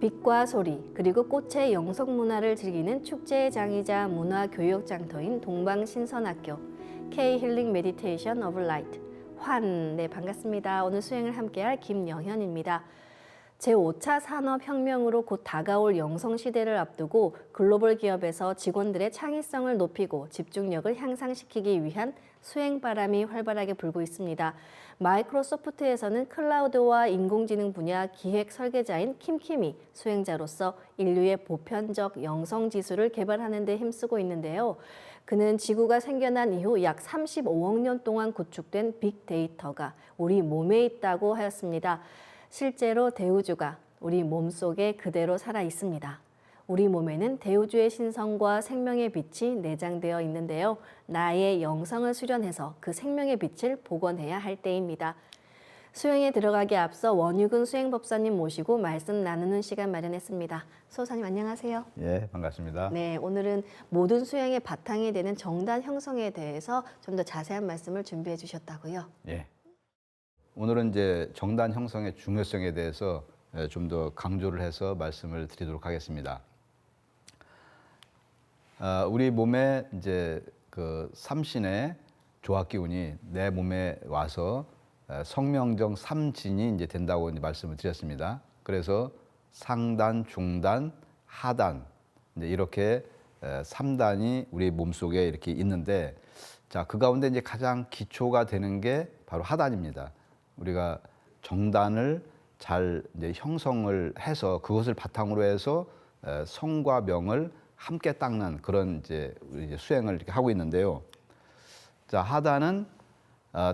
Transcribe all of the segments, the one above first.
빛과 소리 그리고 꽃의 영속 문화를 즐기는 축제의 장이자 문화교육장터인 동방신선학교 K-힐링 메디테이션 오브 라이트 환. 네, 반갑습니다. 오늘 수행을 함께할 김영현입니다. 제5차 산업혁명으로 곧 다가올 영성시대를 앞두고 글로벌 기업에서 직원들의 창의성을 높이고 집중력을 향상시키기 위한 수행바람이 활발하게 불고 있습니다. 마이크로소프트에서는 클라우드와 인공지능 분야 기획 설계자인 킴킴이 수행자로서 인류의 보편적 영성지수를 개발하는 데 힘쓰고 있는데요. 그는 지구가 생겨난 이후 약 35억 년 동안 구축된 빅데이터가 우리 몸에 있다고 하였습니다. 실제로 대우주가 우리 몸속에 그대로 살아 있습니다. 우리 몸에는 대우주의 신성과 생명의 빛이 내장되어 있는데요. 나의 영성을 수련해서 그 생명의 빛을 복원해야 할 때입니다. 수행에 들어가기 앞서 원유근 수행법사님 모시고 말씀 나누는 시간 마련했습니다. 수호사님 안녕하세요. 예, 반갑습니다. 네, 오늘은 모든 수행의 바탕이 되는 정단 형성에 대해서 좀 더 자세한 말씀을 준비해 주셨다고요. 예. 오늘은 이제 정단 형성의 중요성에 대해서 좀 더 강조를 해서 말씀을 드리도록 하겠습니다. 우리 몸에 이제 그 삼신의 조화 기운이 내 몸에 와서 성명정 삼진이 이제 된다고 이제 말씀을 드렸습니다. 그래서 상단, 중단, 하단 이제 이렇게 3단이 우리 몸 속에 이렇게 있는데, 자, 그 가운데 이제 가장 기초가 되는 게 바로 하단입니다. 우리가 정단을 잘 이제 형성을 해서 그것을 바탕으로 해서 성과 명을 함께 닦는 그런 이제 수행을 이렇게 하고 있는데요. 자, 하단은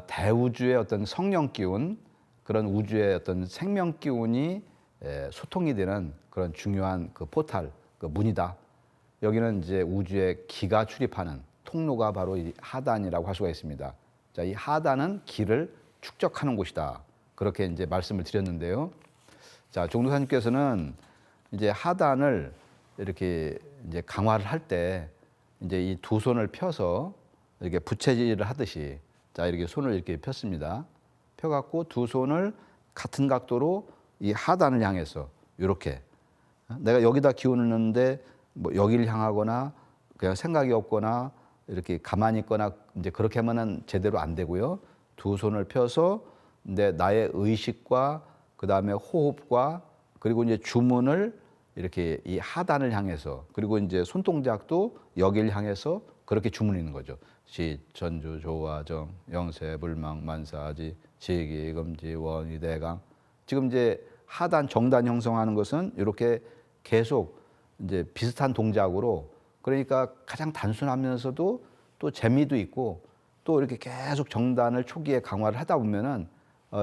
대우주의 어떤 성령 기운, 그런 우주의 어떤 생명 기운이 소통이 되는 그런 중요한 그 포탈, 그 문이다. 여기는 이제 우주의 기가 출입하는 통로가 바로 이 하단이라고 할 수가 있습니다. 자, 이 하단은 기를 축적하는 곳이다. 그렇게 이제 말씀을 드렸는데요. 자, 종도사님께서는 이제 하단을 이렇게 이제 강화를 할 때 이제 이 두 손을 펴서 이렇게 부채질을 하듯이, 자, 이렇게 손을 이렇게 폈습니다. 펴갖고 두 손을 같은 각도로 이 하단을 향해서 이렇게, 내가 여기다 기운을 넣는데 뭐 여기를 향하거나 그냥 생각이 없거나 이렇게 가만히 있거나 이제 그렇게 하면은 제대로 안 되고요. 두 손을 펴서 나의 의식과 그 다음에 호흡과 그리고 이제 주문을 이렇게 이 하단을 향해서, 그리고 이제 손동작도 여기를 향해서 그렇게 주문이는 거죠. 시, 전주, 조화정, 영세, 불망, 만사지, 지기, 금지, 원위, 대강. 지금 이제 하단, 정단 형성하는 것은 이렇게 계속 이제 비슷한 동작으로, 그러니까 가장 단순하면서도 또 재미도 있고, 또 이렇게 계속 정단을 초기에 강화를 하다 보면은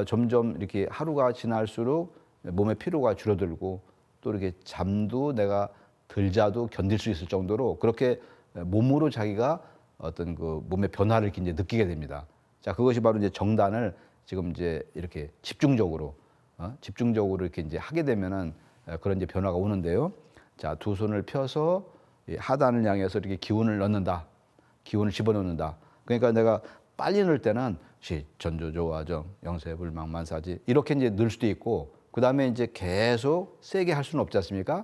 점점 이렇게 하루가 지날수록 몸의 피로가 줄어들고, 또 이렇게 잠도 내가 덜 자도 견딜 수 있을 정도로 그렇게 몸으로 자기가 어떤 그 몸의 변화를 이렇게 이제 느끼게 됩니다. 자, 그것이 바로 이제 정단을 지금 이제 이렇게 집중적으로 이렇게 이제 하게 되면은 그런 이제 변화가 오는데요. 자, 두 손을 펴서 하단을 향해서 이렇게 기운을 넣는다. 기운을 집어넣는다. 그러니까 내가 빨리 넣을 때는 시, 전조, 조화정, 영세, 불망, 만사지 이렇게 이제 넣을 수도 있고, 그 다음에 이제 계속 세게 할 수는 없지 않습니까?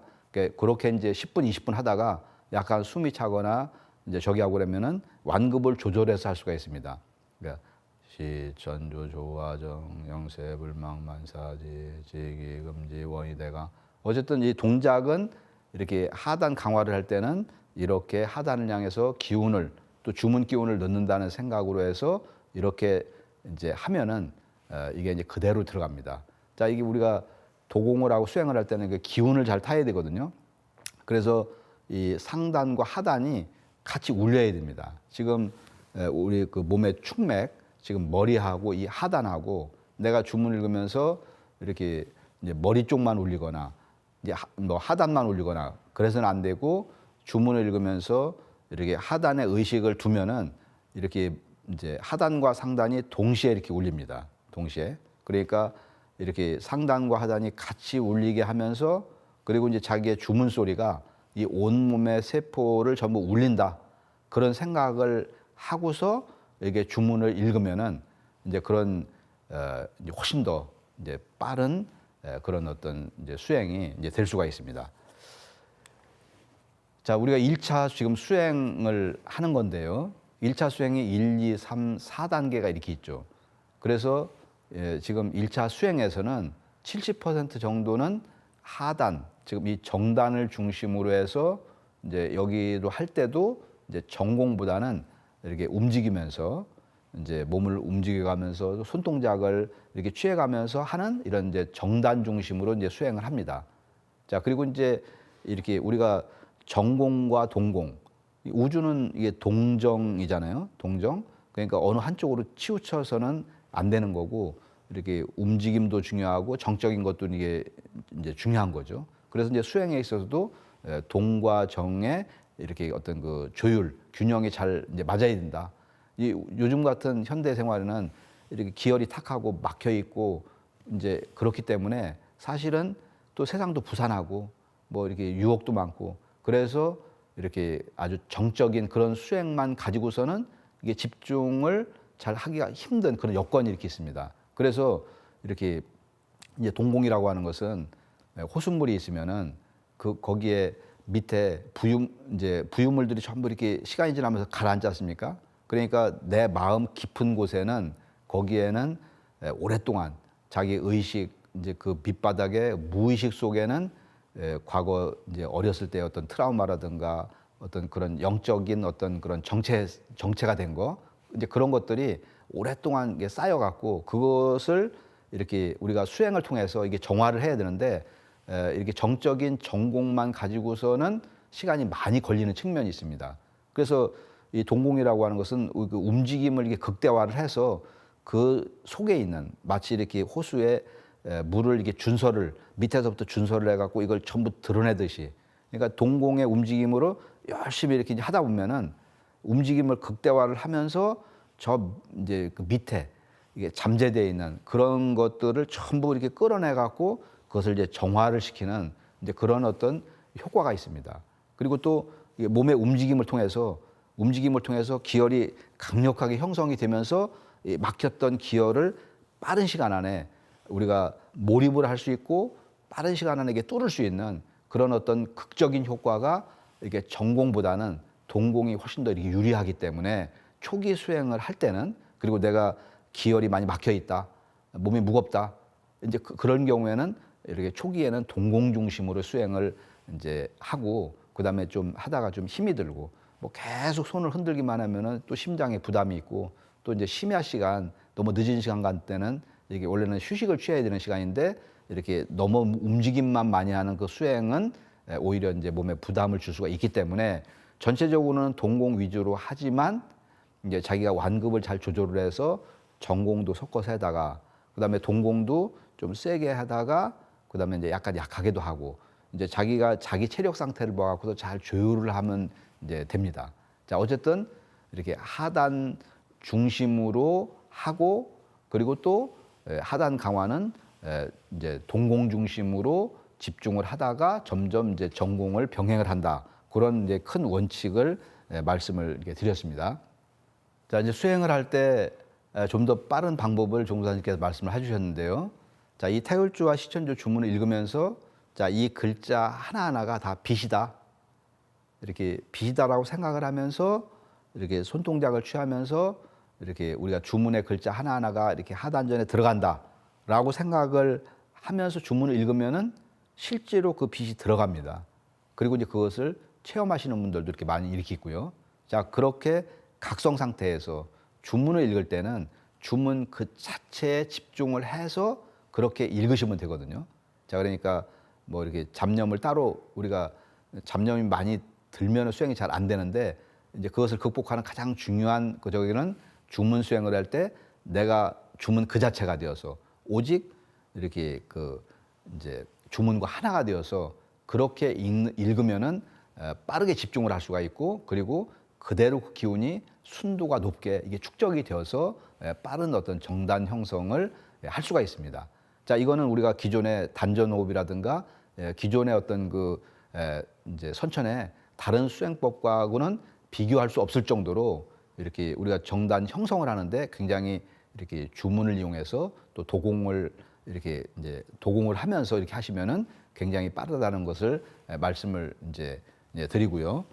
그렇게 이제 10분, 20분 하다가 약간 숨이 차거나 이제 저기 하고 그러면은 완급을 조절해서 할 수가 있습니다. 그러니까 시, 전조, 조화정, 영세, 불망, 만사지, 지기, 금지, 원위, 대강. 어쨌든 이 동작은 이렇게 하단 강화를 할 때는 이렇게 하단을 향해서 기운을, 또 주문 기운을 넣는다는 생각으로 해서 이렇게 이제 하면은 이게 이제 그대로 들어갑니다. 자, 이게 우리가 도공을 하고 수행을 할 때는 그 기운을 잘 타야 되거든요. 그래서 이 상단과 하단이 같이 울려야 됩니다. 지금 우리 그 몸의 축맥, 지금 머리하고 이 하단하고 내가 주문을 읽으면서 이렇게 이제 머리 쪽만 울리거나 이제 뭐 하단만 울리거나 그래서는 안 되고, 주문을 읽으면서 이렇게 하단에 의식을 두면은 이렇게 이제 하단과 상단이 동시에 이렇게 울립니다. 동시에. 그러니까 이렇게 상단과 하단이 같이 울리게 하면서, 그리고 이제 자기의 주문 소리가 이 온몸의 세포를 전부 울린다. 그런 생각을 하고서 이게 주문을 읽으면은 이제 그런 훨씬 더 이제 빠른 그런 어떤 이제 수행이 이제 될 수가 있습니다. 자, 우리가 1차 지금 수행을 하는 건데요. 1차 수행이 1, 2, 3, 4단계가 이렇게 있죠. 그래서 지금 1차 수행에서는 70% 정도는 하단, 지금 이 정단을 중심으로 해서 이제 여기로 할 때도 이제 전공보다는 이렇게 움직이면서 이제 몸을 움직여가면서 손동작을 이렇게 취해가면서 하는 이런 이제 정단 중심으로 이제 수행을 합니다. 자, 그리고 이제 이렇게 우리가 정공과 동공, 우주는 이게 동정이잖아요. 동정. 그러니까 어느 한쪽으로 치우쳐서는 안 되는 거고 이렇게 움직임도 중요하고 정적인 것도 이게 이제 중요한 거죠. 그래서 이제 수행에 있어서도 동과 정의 이렇게 어떤 그 조율, 균형이 잘 이제 맞아야 된다. 이 요즘 같은 현대 생활에는 이렇게 기혈이 탁하고 막혀 있고 이제 그렇기 때문에 사실은 또 세상도 부산하고 뭐 이렇게 유혹도 많고 그래서 이렇게 아주 정적인 그런 수행만 가지고서는 이게 집중을 잘 하기가 힘든 그런 여건이 이렇게 있습니다. 그래서 이렇게 이제 동공이라고 하는 것은 호수물이 있으면은 그 거기에 밑에 부유물들이 전부 이렇게 시간이 지나면서 가라앉지 않습니까? 그러니까 내 마음 깊은 곳에는 거기에는 오랫동안 자기 의식 이제 그 밑바닥에 무의식 속에는 과거 이제 어렸을 때 어떤 트라우마라든가 어떤 그런 영적인 어떤 그런 정체가 된 거 이제 그런 것들이 오랫동안 이게 쌓여갖고 그것을 이렇게 우리가 수행을 통해서 이게 정화를 해야 되는데 이렇게 정적인 전공만 가지고서는 시간이 많이 걸리는 측면이 있습니다. 그래서 이 동공이라고 하는 것은 그 움직임을 이렇게 극대화를 해서 그 속에 있는 마치 이렇게 호수에 물을 이렇게 준서를 밑에서부터 준서를 해갖고 이걸 전부 드러내듯이 그러니까 동공의 움직임으로 열심히 이렇게 하다 보면은 움직임을 극대화를 하면서 저 이제 그 밑에 이게 잠재되어 있는 그런 것들을 전부 이렇게 끌어내갖고 그것을 이제 정화를 시키는 이제 그런 어떤 효과가 있습니다. 그리고 또 몸의 움직임을 통해서 기혈이 강력하게 형성이 되면서 막혔던 기혈을 빠른 시간 안에 우리가 몰입을 할 수 있고 빠른 시간 안에 이게 뚫을 수 있는 그런 어떤 극적인 효과가 이게 전공보다는 동공이 훨씬 더 이렇게 유리하기 때문에 초기 수행을 할 때는 그리고 내가 기혈이 많이 막혀 있다, 몸이 무겁다, 이제 그런 경우에는 이렇게 초기에는 동공 중심으로 수행을 이제 하고 그다음에 좀 하다가 좀 힘이 들고 뭐 계속 손을 흔들기만 하면은 또 심장에 부담이 있고 또 이제 심야 시간 너무 늦은 시간 간 때는 이게 원래는 휴식을 취해야 되는 시간인데 이렇게 너무 움직임만 많이 하는 그 수행은 오히려 이제 몸에 부담을 줄 수가 있기 때문에 전체적으로는 동공 위주로 하지만 이제 자기가 완급을 잘 조절을 해서 전공도 섞어서 하다가 그다음에 동공도 좀 세게 하다가 그다음에 이제 약간 약하게도 하고 이제 자기가 자기 체력 상태를 봐갖고서 잘 조율을 하면 이제 됩니다. 자, 어쨌든 이렇게 하단 중심으로 하고 그리고 또 하단 강화는 이제 동공 중심으로 집중을 하다가 점점 이제 전공을 병행을 한다. 그런 이제 큰 원칙을 말씀을 이렇게 드렸습니다. 자, 이제 수행을 할 때 좀 더 빠른 방법을 종사님께서 말씀을 해주셨는데요. 자, 이 태울주와 시천주 주문을 읽으면서 자, 이 글자 하나하나가 다 빛이다. 이렇게 빛이다라고 생각을 하면서 이렇게 손동작을 취하면서 이렇게 우리가 주문의 글자 하나하나가 이렇게 하단전에 들어간다라고 생각을 하면서 주문을 읽으면은 실제로 그 빛이 들어갑니다. 그리고 이제 그것을 체험하시는 분들도 이렇게 많이 이렇게 있고요. 자, 그렇게 각성 상태에서 주문을 읽을 때는 주문 그 자체에 집중을 해서 그렇게 읽으시면 되거든요. 자, 그러니까 뭐 이렇게 잡념을 따로 우리가 잡념이 많이 들면 수행이 잘 안 되는데 이제 그것을 극복하는 가장 중요한 그 저기는 주문 수행을 할 때 내가 주문 그 자체가 되어서 오직 이렇게 그 이제 주문과 하나가 되어서 그렇게 읽으면은 빠르게 집중을 할 수가 있고 그리고 그대로 그 기운이 순도가 높게 이게 축적이 되어서 빠른 어떤 정단 형성을 할 수가 있습니다. 자, 이거는 우리가 기존의 단전호흡이라든가 기존의 어떤 그 이제 선천의 다른 수행법과는 비교할 수 없을 정도로 이렇게 우리가 정단 형성을 하는데 굉장히 이렇게 주문을 이용해서 또 도공을 이렇게 이제 도공을 하면서 이렇게 하시면은 굉장히 빠르다는 것을 말씀을 이제 드리고요.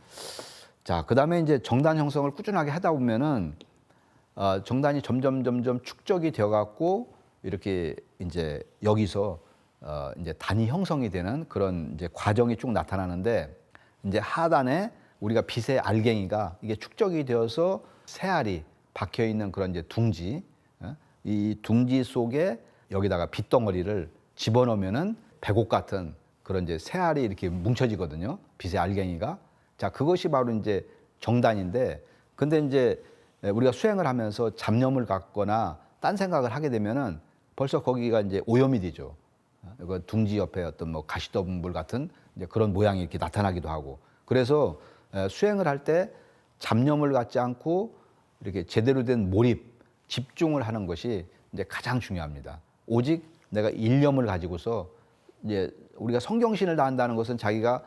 자, 그다음에 이제 정단 형성을 꾸준하게 하다 보면은 정단이 점점 축적이 되어 갖고 이렇게 이제 여기서 이제 단이 형성이 되는 그런 이제 과정이 쭉 나타나는데, 이제 하단에 우리가 빛의 알갱이가 이게 축적이 되어서 새알이 박혀 있는 그런 이제 둥지, 이 둥지 속에 여기다가 빛덩어리를 집어넣으면은 배곡 같은 그런 이제 새알이 이렇게 뭉쳐지거든요. 빛의 알갱이가. 자, 그것이 바로 이제 정단인데, 근데 이제 우리가 수행을 하면서 잡념을 갖거나 딴 생각을 하게 되면은 벌써 거기가 이제 오염이 되죠. 그 둥지 옆에 어떤 뭐 가시덤불 같은 이제 그런 모양이 이렇게 나타나기도 하고. 그래서 수행을 할 때 잡념을 갖지 않고 이렇게 제대로 된 몰입, 집중을 하는 것이 이제 가장 중요합니다. 오직 내가 일념을 가지고서 이제 우리가 성경신을 다한다는 것은 자기가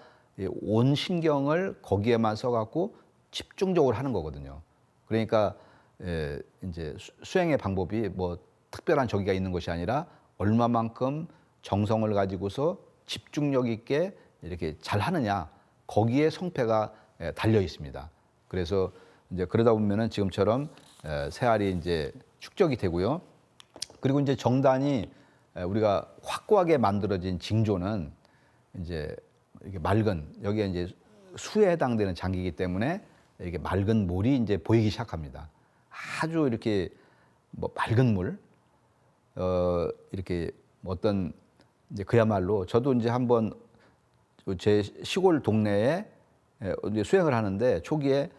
온 신경을 거기에만 써갖고 집중적으로 하는 거거든요. 그러니까 이제 수행의 방법이 뭐 특별한 저기가 있는 것이 아니라 얼마만큼 정성을 가지고서 집중력 있게 이렇게 잘 하느냐, 거기에 성패가 달려 있습니다. 그래서 이제 그러다 보면은 지금처럼 새알이 이제 축적이 되고요. 그리고 이제 정단이 우리가 확고하게 만들어진 징조는 이제 이게 맑은, 여기에 이제 수에 해당되는 장기이기 때문에 이게 맑은 물이 이제 보이기 시작합니다. 아주 이렇게 뭐 맑은 물, 이렇게 어떤 이제 그야말로 저도 이제 한번 제 시골 동네에 이제 수행을 하는데 초기에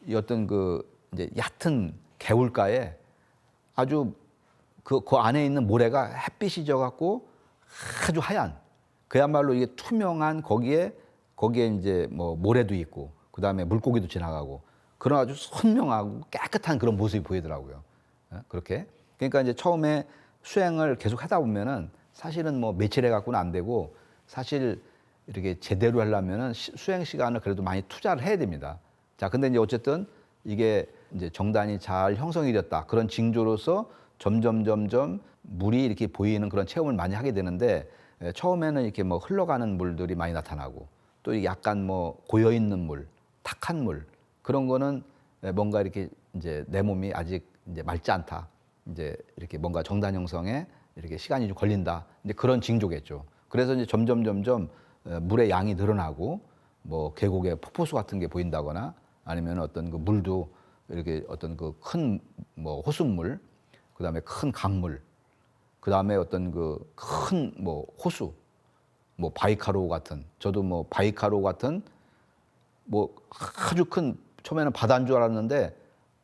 이 어떤 그 이제 얕은 개울가에 아주 그 안에 있는 모래가 햇빛이 져갖고 아주 하얀, 그야말로 이게 투명한 거기에 이제 뭐 모래도 있고 그 다음에 물고기도 지나가고 그런 아주 선명하고 깨끗한 그런 모습이 보이더라고요. 그렇게. 그러니까 이제 처음에 수행을 계속 하다 보면은 사실은 뭐 며칠 해갖고는 안 되고, 사실 이렇게 제대로 하려면은 수행 시간을 그래도 많이 투자를 해야 됩니다. 자, 근데 이제 어쨌든 이게 이제 정단이 잘 형성이 됐다, 그런 징조로서 점점 물이 이렇게 보이는 그런 체험을 많이 하게 되는데, 처음에는 이렇게 뭐 흘러가는 물들이 많이 나타나고 또 약간 뭐 고여 있는 물, 탁한 물, 그런 거는 뭔가 이렇게 이제 내 몸이 아직 이제 맑지 않다, 이제 이렇게 뭔가 정단 형성에 이렇게 시간이 좀 걸린다, 이제 그런 징조겠죠. 그래서 이제 점점 물의 양이 늘어나고 뭐 계곡에 폭포수 같은 게 보인다거나 아니면 어떤 그 물도 이렇게 어떤 그 큰 뭐 호수물, 그다음에 큰 강물, 그다음에 어떤 그 큰 뭐 호수, 뭐 바이카로 같은, 저도 뭐 바이카로 같은 뭐 아주 큰, 처음에는 바다인 줄 알았는데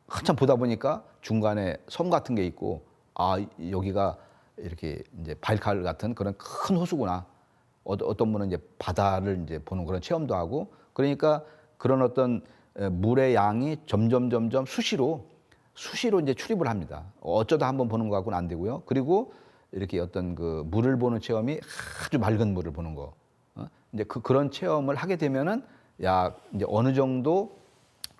한참 보다 보니까 중간에 섬 같은 게 있고, 아, 여기가 이렇게 이제 바이칼 같은 그런 큰 호수구나. 어떤 분은 이제 바다를 이제 보는 그런 체험도 하고, 그러니까 그런 어떤 물의 양이 점점 수시로 이제 출입을 합니다. 어쩌다 한번 보는 거 갖고는 안 되고요. 그리고 이렇게 어떤 그 물을 보는 체험이 아주 맑은 물을 보는 거. 이제 그런 체험을 하게 되면은 야, 이제 어느 정도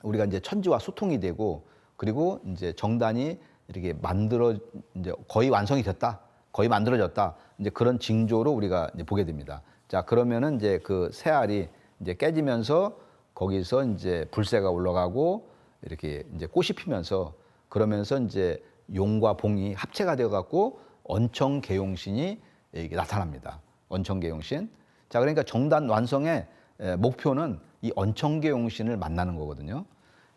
우리가 이제 천지와 소통이 되고, 그리고 이제 정단이 이렇게 이제 거의 완성이 됐다, 거의 만들어졌다, 이제 그런 징조로 우리가 이제 보게 됩니다. 자, 그러면은 이제 그 새알이 이제 깨지면서 거기서 이제 불새가 올라가고 이렇게 이제 꽃이 피면서, 그러면서 이제 용과 봉이 합체가 되어 갖고 언청계용신이 이게 나타납니다. 언청계용신. 자, 그러니까 정단 완성의 목표는 이 언청계용신을 만나는 거거든요.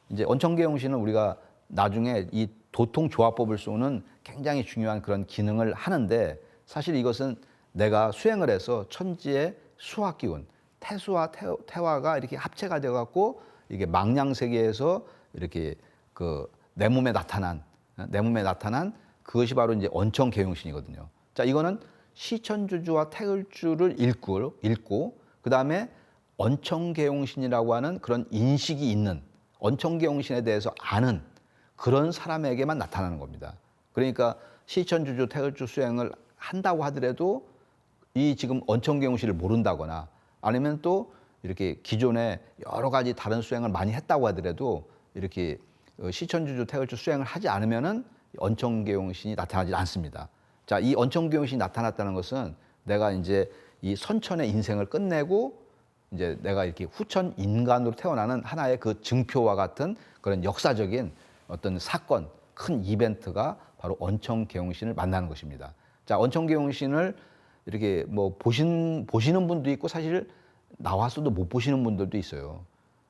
이제 언청계용신은 우리가 나중에 이 도통조화법을 쏘는 굉장히 중요한 그런 기능을 하는데, 사실 이것은 내가 수행을 해서 천지의 수화기운, 태수와 태화가 이렇게 합체가 되어 갖고 이게 망량세계에서 이렇게 그 내 몸에 나타난 그것이 바로 이제 언청계용신이거든요. 자, 이거는 시천주주와 태을주를 읽고 그다음에 언청계용신이라고 하는 그런 인식이 있는, 언청계용신에 대해서 아는 그런 사람에게만 나타나는 겁니다. 그러니까 시천주주 태을주 수행을 한다고 하더라도 이 지금 언청계용신을 모른다거나 아니면 또 이렇게 기존에 여러 가지 다른 수행을 많이 했다고 하더라도 이렇게 시천주주 태을주 수행을 하지 않으면은 언청계용신이 나타나지 않습니다. 자, 이 언천교용신이 나타났다는 것은 내가 이제 이 선천의 인생을 끝내고 이제 내가 이렇게 후천 인간으로 태어나는 하나의 그 증표와 같은 그런 역사적인 어떤 사건, 큰 이벤트가 바로 언천계용신을 만나는 것입니다. 자, 언천계용신을 이렇게 뭐 보시는 분도 있고 사실 나와서도 못 보시는 분들도 있어요.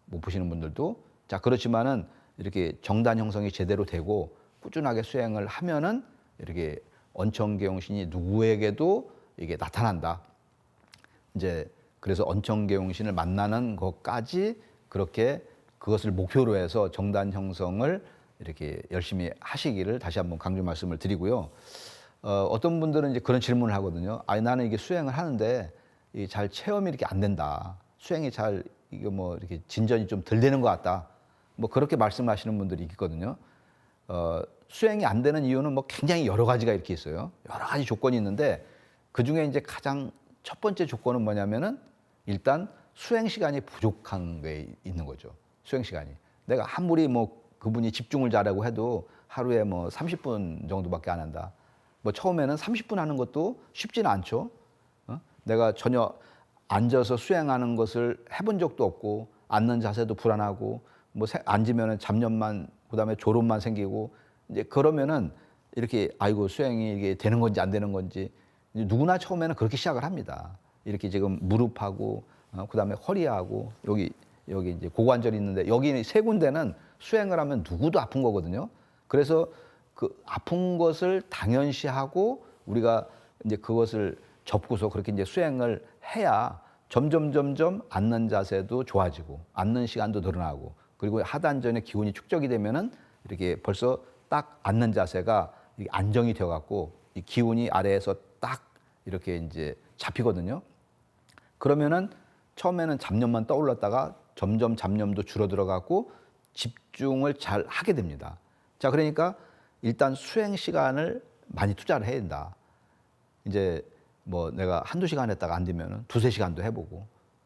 못 보시는 분들도. 자, 그렇지만은 이렇게 정단 형성이 제대로 되고 꾸준하게 수행을 하면은 이렇게 언천계용신이 누구에게도 이게 나타난다. 이제 그래서 언천계용신을 만나는 것까지 그렇게 그것을 목표로 해서 정단 형성을 이렇게 열심히 하시기를 다시 한번 강조 말씀을 드리고요. 어떤 분들은 이제 그런 질문을 하거든요. 아니, 나는 이게 수행을 하는데 이 잘 체험이 이렇게 안 된다. 수행이 잘 이게 뭐 이렇게 진전이 좀 덜 되는 것 같다. 뭐 그렇게 말씀하시는 분들이 있거든요. 수행이 안 되는 이유는 뭐 굉장히 여러 가지가 이렇게 있어요. 여러 가지 조건이 있는데 그 중에 이제 가장 첫 번째 조건은 뭐냐면은 일단 수행 시간이 부족한 게 있는 거죠. 수행 시간이. 내가 아무리 뭐 그분이 집중을 잘하고 해도 하루에 뭐 30분 정도밖에 안 한다. 뭐 처음에는 30분 하는 것도 쉽지는 않죠. 내가 전혀 앉아서 수행하는 것을 해본 적도 없고 앉는 자세도 불안하고 뭐 앉으면은 잡념만 그다음에 졸음만 생기고 이제 그러면은 이렇게 아이고 수행이 이게 되는 건지 안 되는 건지 누구나 처음에는 그렇게 시작을 합니다. 이렇게 지금 무릎하고 그다음에 허리하고 여기 이제 고관절이 있는데 여기 세 군데는 수행을 하면 누구도 아픈 거거든요. 그래서 그 아픈 것을 당연시하고 우리가 이제 그것을 접고서 그렇게 이제 수행을 해야 점점 앉는 자세도 좋아지고 앉는 시간도 늘어나고 그리고 하단전의 기운이 축적이 되면은 이렇게 벌써 딱 앉는 자세가 안정이 되어 갖고 이 기운이 아래에서 딱 이렇게 이제 잡히거든요. 그러면은 처음에는 잡념만 떠올랐다가 점점 잡념도 줄어들어 갖고 집중을 잘 하게 됩니다. 자, 그러니까 일단 수행 시간을 많이 투자를 해야 된다. 이제 뭐 내가 한두 시간 했다가 안 되면은 두세 시간도 해보고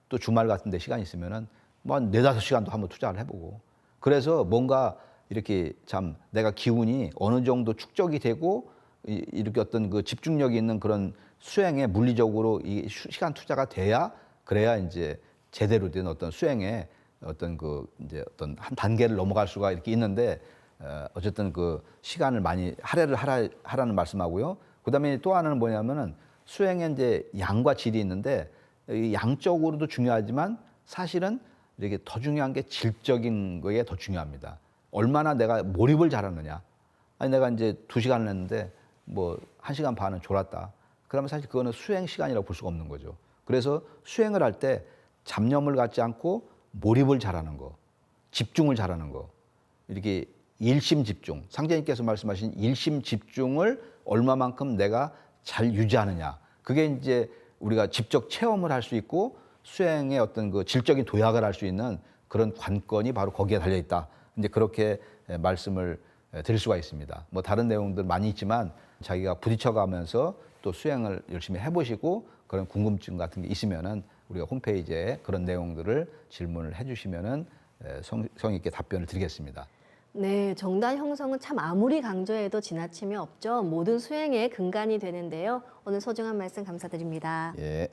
또 주말 같은 데 시간 있으면은 뭐 한 네다섯 시간도 한번 투자를 해보고 그래서 뭔가 이렇게 참 내가 기운이 어느 정도 축적이 되고 이렇게 어떤 그 집중력이 있는 그런 수행에 물리적으로 이 시간 투자가 돼야 그래야 이제 제대로 된 어떤 수행에 어떤 그 이제 어떤 한 단계를 넘어갈 수가 이렇게 있는데 어쨌든 그 시간을 많이 할애를 하라는 말씀하고요. 그다음에 또 하나는 뭐냐면은 수행에 이제 양과 질이 있는데 이 양적으로도 중요하지만 사실은 이렇게 더 중요한 게 질적인 거에 더 중요합니다. 얼마나 내가 몰입을 잘하느냐. 아니 내가 이제 2시간을 했는데 뭐 1시간 반은 졸았다. 그러면 사실 그거는 수행 시간이라고 볼 수가 없는 거죠. 그래서 수행을 할 때 잡념을 갖지 않고 몰입을 잘하는 거, 집중을 잘하는 거, 이렇게 일심 집중, 상제님께서 말씀하신 일심 집중을 얼마만큼 내가 잘 유지하느냐. 그게 이제 우리가 직접 체험을 할 수 있고 수행의 어떤 그 질적인 도약을 할 수 있는 그런 관건이 바로 거기에 달려 있다. 이제 그렇게 말씀을 드릴 수가 있습니다. 뭐 다른 내용들 많이 있지만 자기가 부딪혀가면서 또 수행을 열심히 해보시고 그런 궁금증 같은 게 있으면은 우리가 홈페이지에 그런 내용들을 질문을 해주시면은 성의 있게 답변을 드리겠습니다. 네, 정단 형성은 참 아무리 강조해도 지나침이 없죠. 모든 수행의 근간이 되는데요. 오늘 소중한 말씀 감사드립니다. 예.